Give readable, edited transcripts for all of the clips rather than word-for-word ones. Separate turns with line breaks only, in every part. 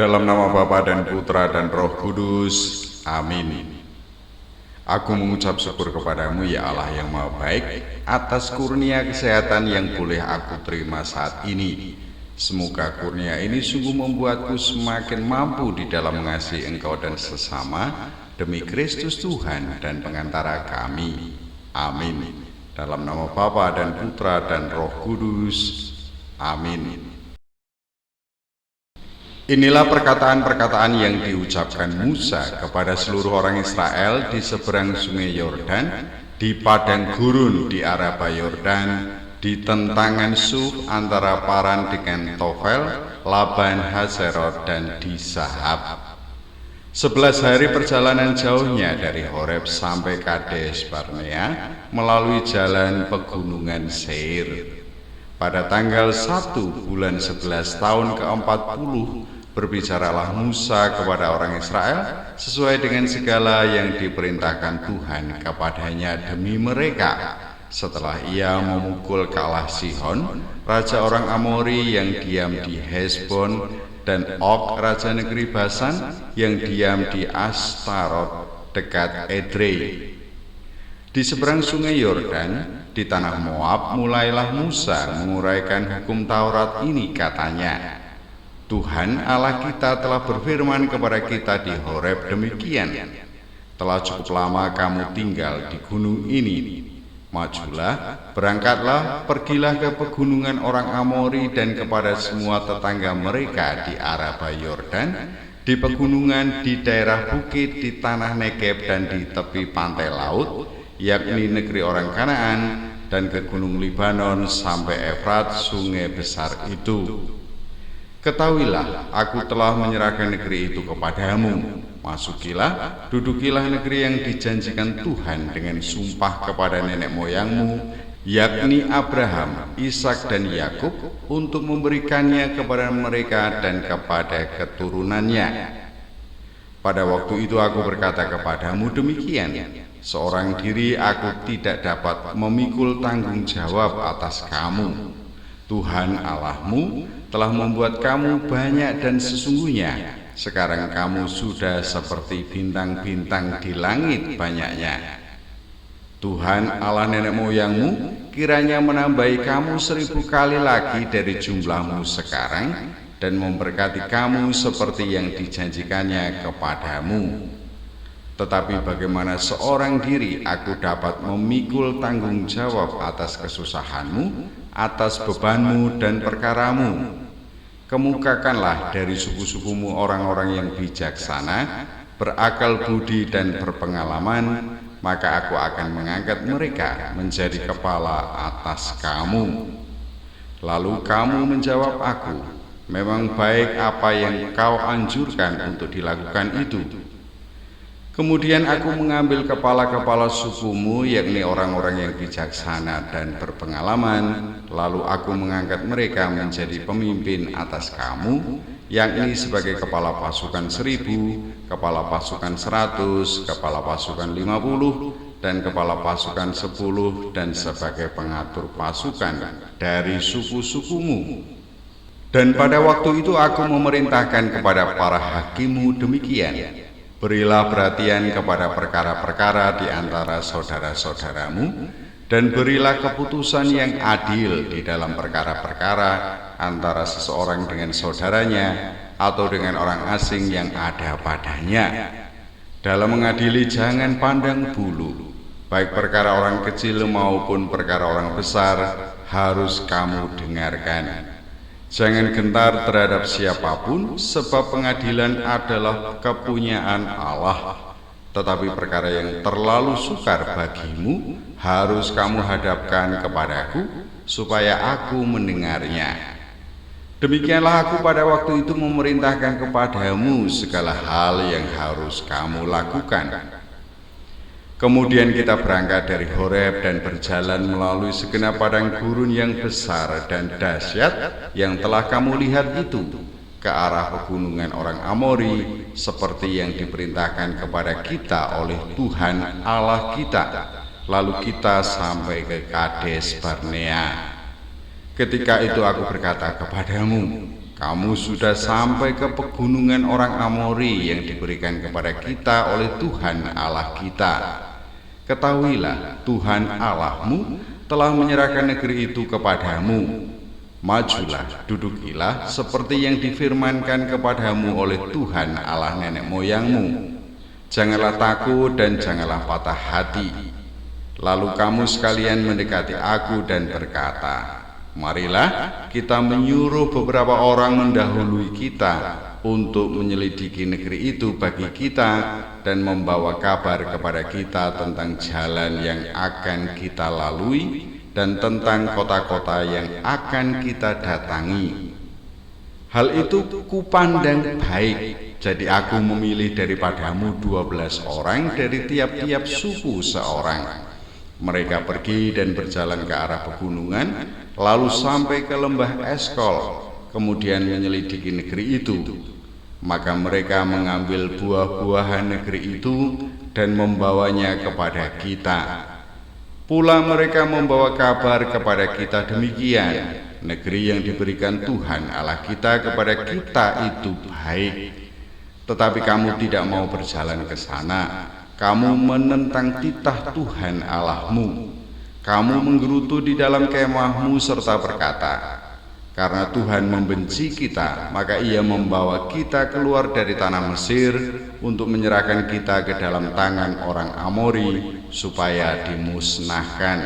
Dalam nama Bapa dan Putra dan Roh Kudus. Amin. Aku mengucap syukur kepadamu ya Allah yang Maha Baik atas kurnia kesehatan yang boleh aku terima saat ini. Semoga kurnia ini sungguh membuatku semakin mampu di dalam mengasihi Engkau dan sesama demi Kristus Tuhan dan pengantara kami. Amin. Dalam nama Bapa dan Putra dan Roh Kudus. Amin. Inilah perkataan-perkataan yang diucapkan Musa kepada seluruh orang Israel di seberang sungai Yordan, di padang gurun di Araba Yordan, di tentangan Suf antara Paran dengan Tofel, Laban, Haserot, dan di Sahab. 11 hari perjalanan jauhnya dari Horeb sampai Kades Barnea melalui jalan pegunungan Seir. Pada tanggal 1 bulan 11 tahun ke-40 berbicaralah Musa kepada orang Israel sesuai dengan segala yang diperintahkan Tuhan kepadanya demi mereka. Setelah ia memukul kalah Sihon, raja orang Amori yang diam di Hesbon, dan Og, raja negeri Basan yang diam di Astarot dekat Edrei. Di seberang sungai Yordan, di tanah Moab, mulailah Musa menguraikan hukum Taurat ini, katanya, Tuhan Allah kita telah berfirman kepada kita di Horeb demikian, telah cukup lama kamu tinggal di gunung ini. Majulah, berangkatlah, pergilah ke pegunungan orang Amori dan kepada semua tetangga mereka di Araba Yordan, di pegunungan, di daerah bukit, di tanah Negeb dan di tepi pantai laut, yakni negeri orang Kanaan, dan ke gunung Libanon sampai Efrat, sungai besar itu. Ketahuilah, aku telah menyerahkan negeri itu kepadamu. Masukilah, dudukilah negeri yang dijanjikan Tuhan dengan sumpah kepada nenek moyangmu, yakni Abraham, Ishak, dan Yakub, untuk memberikannya kepada mereka dan kepada keturunannya. Pada waktu itu aku berkata kepadamu demikian, seorang diri aku tidak dapat memikul tanggung jawab atas kamu. Tuhan Allahmu telah membuat kamu banyak dan sesungguhnya sekarang kamu sudah seperti bintang-bintang di langit banyaknya. Tuhan Allah nenek moyangmu kiranya menambahi kamu 1000 kali lagi dari jumlahmu sekarang dan memberkati kamu seperti yang dijanjikannya kepadamu. Tetapi bagaimana seorang diri aku dapat memikul tanggung jawab atas kesusahanmu, atas bebanmu dan perkaramu? Kemukakanlah dari suku-sukumu orang-orang yang bijaksana, berakal budi dan berpengalaman, maka aku akan mengangkat mereka menjadi kepala atas kamu. Lalu kamu menjawab aku, memang baik apa yang kau anjurkan untuk dilakukan itu. Kemudian aku mengambil kepala-kepala sukumu, yakni orang-orang yang bijaksana dan berpengalaman, lalu aku mengangkat mereka menjadi pemimpin atas kamu, yakni sebagai kepala pasukan 1000, kepala pasukan 100, kepala pasukan 50, dan kepala pasukan 10, dan sebagai pengatur pasukan dari suku-sukumu. Dan pada waktu itu aku memerintahkan kepada para hakimmu demikian, berilah perhatian kepada perkara-perkara di antara saudara-saudaramu, dan berilah keputusan yang adil di dalam perkara-perkara antara seseorang dengan saudaranya atau dengan orang asing yang ada padanya. Dalam mengadili jangan pandang bulu, baik perkara orang kecil maupun perkara orang besar harus kamu dengarkan. Jangan gentar terhadap siapapun, sebab pengadilan adalah kepunyaan Allah. Tetapi perkara yang terlalu sukar bagimu harus kamu hadapkan kepadaku, supaya aku mendengarnya. Demikianlah aku pada waktu itu memerintahkan kepadamu segala hal yang harus kamu lakukan. Kemudian kita berangkat dari Horeb dan berjalan melalui segenap padang gurun yang besar dan dahsyat yang telah kamu lihat itu, ke arah pegunungan orang Amori, seperti yang diperintahkan kepada kita oleh Tuhan Allah kita. Lalu kita sampai ke Kades Barnea. Ketika itu aku berkata kepadamu, Kamu sudah sampai ke pegunungan orang Amori yang diberikan kepada kita oleh Tuhan Allah kita. Ketahuilah, Tuhan Allahmu telah menyerahkan negeri itu kepadamu. Majulah, dudukilah seperti yang difirmankan kepadamu oleh Tuhan Allah nenek moyangmu. Janganlah takut dan janganlah patah hati. Lalu kamu sekalian mendekati aku dan berkata, marilah kita menyuruh beberapa orang mendahului kita untuk menyelidiki negeri itu bagi kita dan membawa kabar kepada kita tentang jalan yang akan kita lalui dan tentang kota-kota yang akan kita datangi. Hal itu kupandang baik, jadi aku memilih daripadamu 12 orang dari tiap-tiap suku seorang. Mereka pergi dan berjalan ke arah pegunungan, lalu sampai ke lembah Eskol, kemudian menyelidiki negeri itu. Maka mereka mengambil buah-buahan negeri itu dan membawanya kepada kita. Pula mereka membawa kabar kepada kita demikian, negeri yang diberikan Tuhan Allah kita kepada kita itu baik. Tetapi kamu tidak mau berjalan ke sana. Kamu menentang titah Tuhan Allahmu. Kamu menggerutu di dalam kemahmu serta berkata, karena Tuhan membenci kita, maka ia membawa kita keluar dari tanah Mesir untuk menyerahkan kita ke dalam tangan orang Amori supaya dimusnahkan.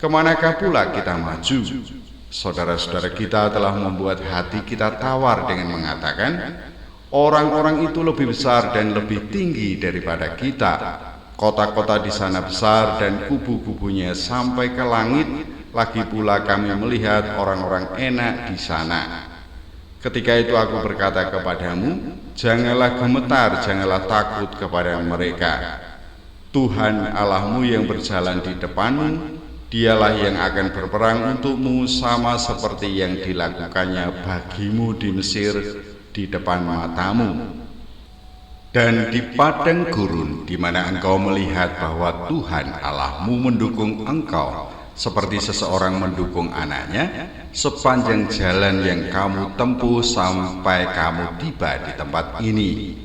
Kemanakah pula kita maju? Saudara-saudara kita telah membuat hati kita tawar dengan mengatakan, orang-orang itu lebih besar dan lebih tinggi daripada kita. Kota-kota di sana besar dan kubu-kubunya sampai ke langit. Lagi pula kami melihat orang-orang enak di sana. Ketika itu aku berkata kepadamu, janganlah gemetar, janganlah takut kepada mereka. Tuhan Allahmu yang berjalan di depanmu, dialah yang akan berperang untukmu sama seperti yang dilakukannya bagimu di Mesir di depan matamu. Dan di padang gurun di mana engkau melihat bahwa Tuhan Allahmu mendukung engkau seperti seseorang mendukung anaknya, sepanjang jalan yang kamu tempuh sampai kamu tiba di tempat ini.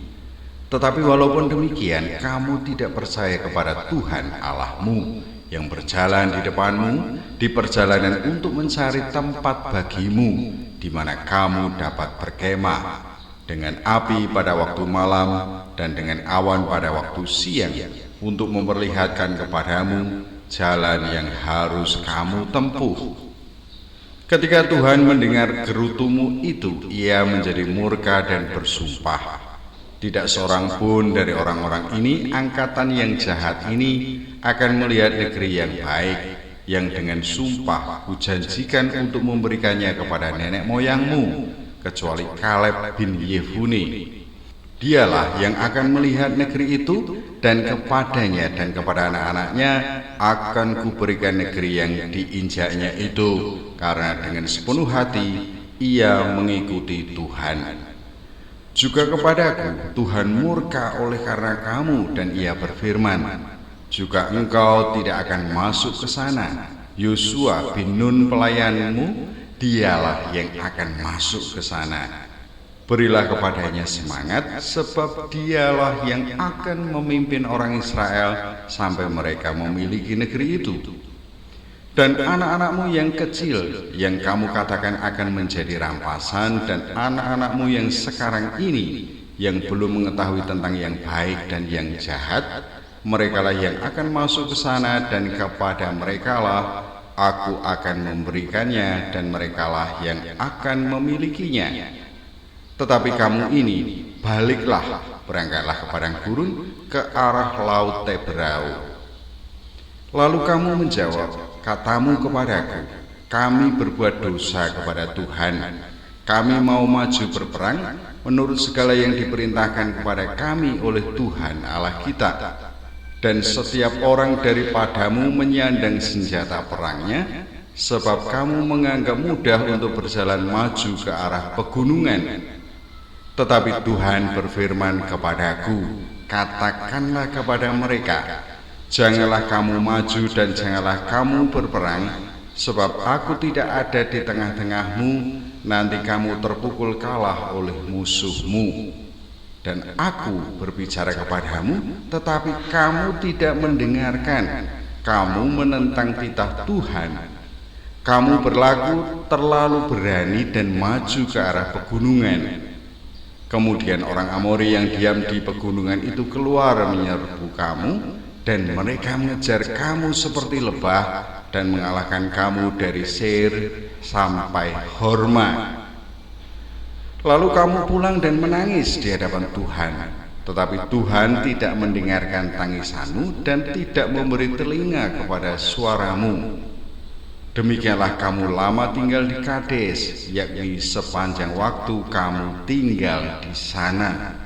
Tetapi walaupun demikian, kamu tidak percaya kepada Tuhan Allahmu yang berjalan di depanmu di perjalanan untuk mencari tempat bagimu di mana kamu dapat berkemah, dengan api pada waktu malam dan dengan awan pada waktu siang, untuk memperlihatkan kepadamu jalan yang harus kamu tempuh. Ketika Tuhan mendengar gerutumu itu, ia menjadi murka dan bersumpah, tidak seorang pun dari orang-orang ini, angkatan yang jahat ini, akan melihat negeri yang baik yang dengan sumpah kujanjikan untuk memberikannya kepada nenek moyangmu, kecuali Kaleb bin Yefune. Dialah yang akan melihat negeri itu, dan kepadanya dan kepada anak-anaknya akan kuberikan negeri yang diinjaknya itu, karena dengan sepenuh hati ia mengikuti Tuhan. Juga kepadaku Tuhan murka oleh karena kamu, dan ia berfirman, juga engkau tidak akan masuk ke sana. Yosua bin Nun pelayanmu, dialah yang akan masuk ke sana. Berilah kepadanya semangat, sebab dialah yang akan memimpin orang Israel sampai mereka memiliki negeri itu. Dan anak-anakmu yang kecil, yang kamu katakan akan menjadi rampasan, dan anak-anakmu yang sekarang ini, yang belum mengetahui tentang yang baik dan yang jahat, merekalah yang akan masuk ke sana, dan kepada merekalah aku akan memberikannya, dan merekalah yang akan memilikinya. Tetapi kamu ini, baliklah, berangkatlah ke padang gurun, ke arah laut Teberau. Lalu kamu menjawab, katamu kepadaku, kami berbuat dosa kepada Tuhan. Kami mau maju berperang menurut segala yang diperintahkan kepada kami oleh Tuhan Allah kita. Dan setiap orang daripadamu menyandang senjata perangnya, sebab kamu menganggap mudah untuk berjalan maju ke arah pegunungan. Tetapi Tuhan berfirman kepadaku, katakanlah kepada mereka, janganlah kamu maju dan janganlah kamu berperang, sebab aku tidak ada di tengah-tengahmu, nanti kamu terpukul kalah oleh musuhmu. Dan aku berbicara kepadamu, tetapi kamu tidak mendengarkan. Kamu menentang titah Tuhan. Kamu berlaku terlalu berani dan maju ke arah pegunungan. Kemudian orang Amori yang diam di pegunungan itu keluar menyerbu kamu, dan mereka mengejar kamu seperti lebah dan mengalahkan kamu dari Seir sampai Horma. Lalu kamu pulang dan menangis di hadapan Tuhan, tetapi Tuhan tidak mendengarkan tangisanmu dan tidak memberi telinga kepada suaramu. Demikianlah kamu lama tinggal di Kades, yakni sepanjang waktu kamu tinggal di sana.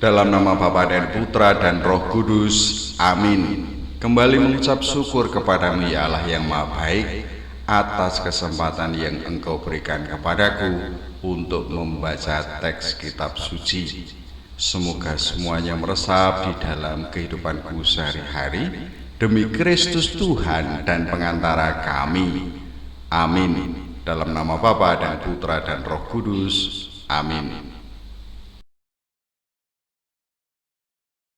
Dalam nama Bapa dan Putra dan Roh Kudus, amin. Kembali mengucap syukur kepadamu ya Allah yang Maha Baik, atas kesempatan yang Engkau berikan kepadaku untuk membaca teks kitab suci. Semoga semuanya meresap di dalam kehidupanku sehari-hari, demi Kristus Tuhan dan pengantara kami. Amin. Dalam nama Bapa dan Putra dan Roh Kudus, amin.